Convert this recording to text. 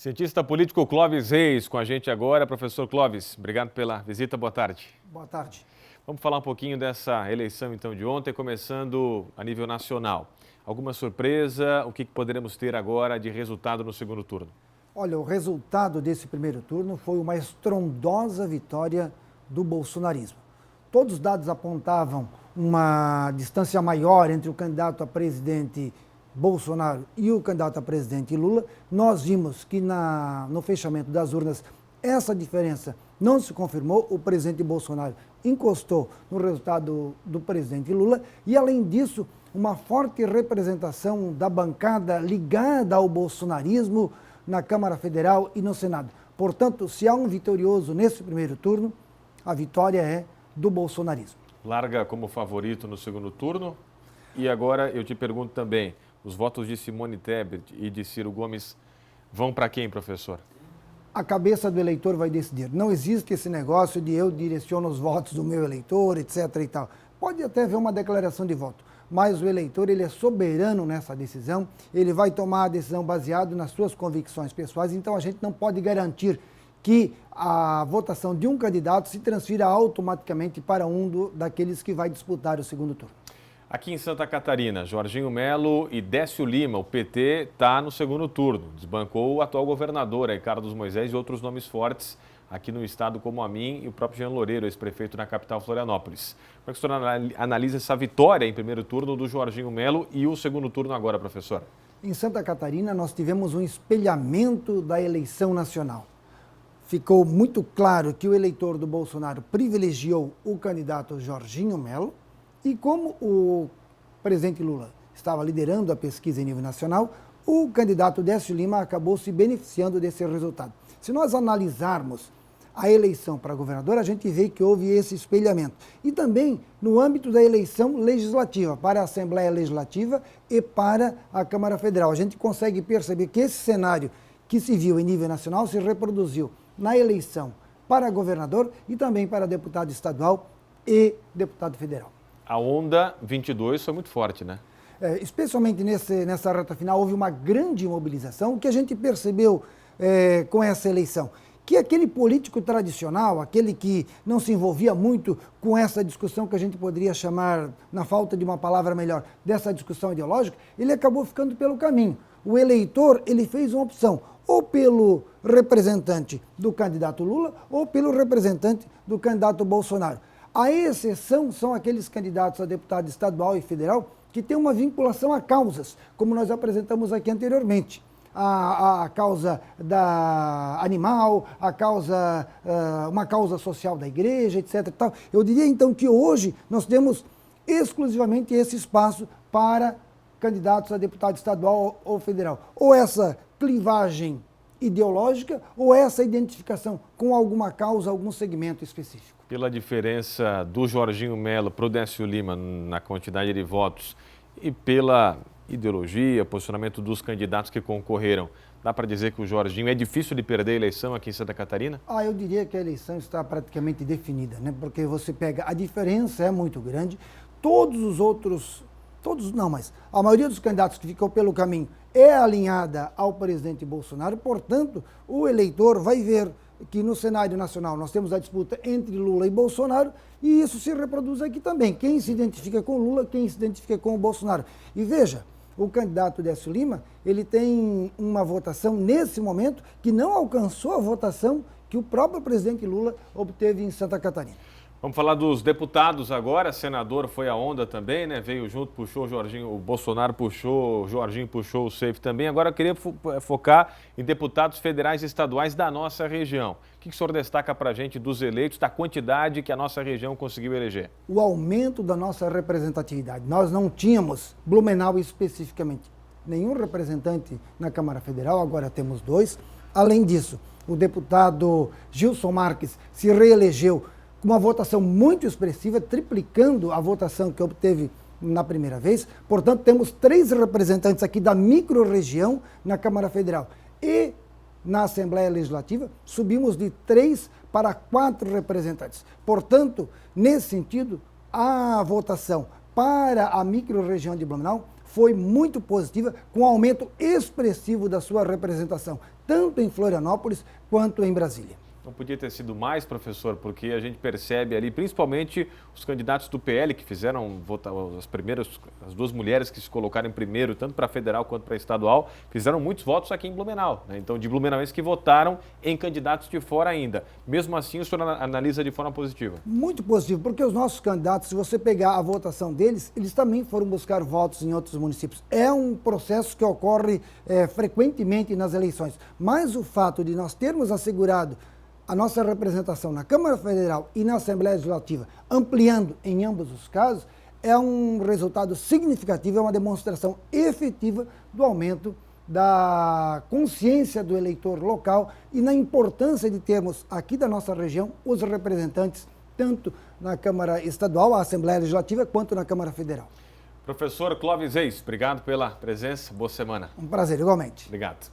Cientista político Clóvis Reis com a gente agora. Professor Clóvis, obrigado pela visita, boa tarde. Boa tarde. Vamos falar um pouquinho dessa eleição então de ontem, começando a nível nacional. Alguma surpresa? O que poderemos ter agora de resultado no segundo turno? Olha, o resultado desse primeiro turno foi uma estrondosa vitória do bolsonarismo. Todos os dados apontavam uma distância maior entre o candidato a presidente Bolsonaro e o candidato a presidente Lula. Nós vimos que no fechamento das urnas essa diferença não se confirmou. O presidente Bolsonaro encostou no resultado do presidente Lula e, além disso, uma forte representação da bancada ligada ao bolsonarismo na Câmara Federal e no Senado. Portanto, se há um vitorioso nesse primeiro turno, a vitória é do bolsonarismo. Larga como favorito no segundo turno. E agora eu te pergunto também, os votos de Simone Tebet e de Ciro Gomes vão para quem, professor? A cabeça do eleitor vai decidir. Não existe esse negócio de eu direciono os votos do meu eleitor, etc. e tal. Pode até haver uma declaração de voto, mas o eleitor ele é soberano nessa decisão, ele vai tomar a decisão baseado nas suas convicções pessoais, então a gente não pode garantir que a votação de um candidato se transfira automaticamente para daqueles que vai disputar o segundo turno. Aqui em Santa Catarina, Jorginho Melo e Décio Lima, o PT está no segundo turno. Desbancou o atual governador, Ricardo Moisés, e outros nomes fortes aqui no estado, como a mim e o próprio Jean Loureiro, ex-prefeito na capital Florianópolis. Como é que o senhor analisa essa vitória em primeiro turno do Jorginho Melo e o segundo turno agora, professor? Em Santa Catarina, nós tivemos um espelhamento da eleição nacional. Ficou muito claro que o eleitor do Bolsonaro privilegiou o candidato Jorginho Melo, e como o presidente Lula estava liderando a pesquisa em nível nacional, o candidato Décio Lima acabou se beneficiando desse resultado. Se nós analisarmos a eleição para governador, a gente vê que houve esse espelhamento. E também no âmbito da eleição legislativa, para a Assembleia Legislativa e para a Câmara Federal. A gente consegue perceber que esse cenário que se viu em nível nacional se reproduziu na eleição para governador e também para deputado estadual e deputado federal. A onda 22 foi muito forte, né? Especialmente nessa reta final, houve uma grande mobilização. O que a gente percebeu com essa eleição? Que aquele político tradicional, aquele que não se envolvia muito com essa discussão que a gente poderia chamar, na falta de uma palavra melhor, dessa discussão ideológica, ele acabou ficando pelo caminho. O eleitor, ele fez uma opção, ou pelo representante do candidato Lula, ou pelo representante do candidato Bolsonaro. A exceção são aqueles candidatos a deputado estadual e federal que têm uma vinculação a causas, como nós apresentamos aqui anteriormente. A causa da animal, uma causa social da igreja, etc. e tal. Eu diria então que hoje nós temos exclusivamente esse espaço para candidatos a deputado estadual ou federal. Ou essa clivagem ideológica ou essa identificação com alguma causa, algum segmento específico. Pela diferença do Jorginho Melo para o Décio Lima na quantidade de votos e pela ideologia, posicionamento dos candidatos que concorreram, dá para dizer que o Jorginho é difícil de perder a eleição aqui em Santa Catarina? Eu diria que a eleição está praticamente definida, né? Porque você pega, a diferença é muito grande, mas a maioria dos candidatos que ficou pelo caminho é alinhada ao presidente Bolsonaro, portanto, o eleitor vai ver que no cenário nacional nós temos a disputa entre Lula e Bolsonaro e isso se reproduz aqui também. Quem se identifica com Lula, quem se identifica com o Bolsonaro. E veja, o candidato Décio Lima, ele tem uma votação nesse momento que não alcançou a votação que o próprio presidente Lula obteve em Santa Catarina. Vamos falar dos deputados agora. Senador foi a onda também, né? Veio junto, puxou o Jorginho, o Bolsonaro puxou, o Jorginho puxou o Seif também. Agora eu queria focar em deputados federais e estaduais da nossa região. O que o senhor destaca para a gente dos eleitos, da quantidade que a nossa região conseguiu eleger? O aumento da nossa representatividade. Nós não tínhamos, Blumenau especificamente, nenhum representante na Câmara Federal, agora temos 2. Além disso, o deputado Gilson Marques se reelegeu com uma votação muito expressiva, triplicando a votação que obteve na primeira vez. Portanto, temos 3 representantes aqui da microrregião na Câmara Federal. E na Assembleia Legislativa, subimos de 3 para 4 representantes. Portanto, nesse sentido, a votação para a microrregião de Blumenau foi muito positiva, com um aumento expressivo da sua representação, tanto em Florianópolis quanto em Brasília. Não podia ter sido mais, professor, porque a gente percebe ali, principalmente os candidatos do PL que fizeram as duas mulheres que se colocaram em primeiro, tanto para federal quanto para estadual, fizeram muitos votos aqui em Blumenau, né? Então, de blumenauenses que votaram em candidatos de fora ainda. Mesmo assim, o senhor analisa de forma positiva? Muito positivo, porque os nossos candidatos, se você pegar a votação deles, eles também foram buscar votos em outros municípios. É um processo que ocorre frequentemente nas eleições, mas o fato de nós termos assegurado a nossa representação na Câmara Federal e na Assembleia Legislativa, ampliando em ambos os casos, é um resultado significativo, é uma demonstração efetiva do aumento da consciência do eleitor local e na importância de termos aqui da nossa região os representantes, tanto na Câmara Estadual, a Assembleia Legislativa, quanto na Câmara Federal. Professor Clóvis Reis, obrigado pela presença, boa semana. Um prazer, igualmente. Obrigado.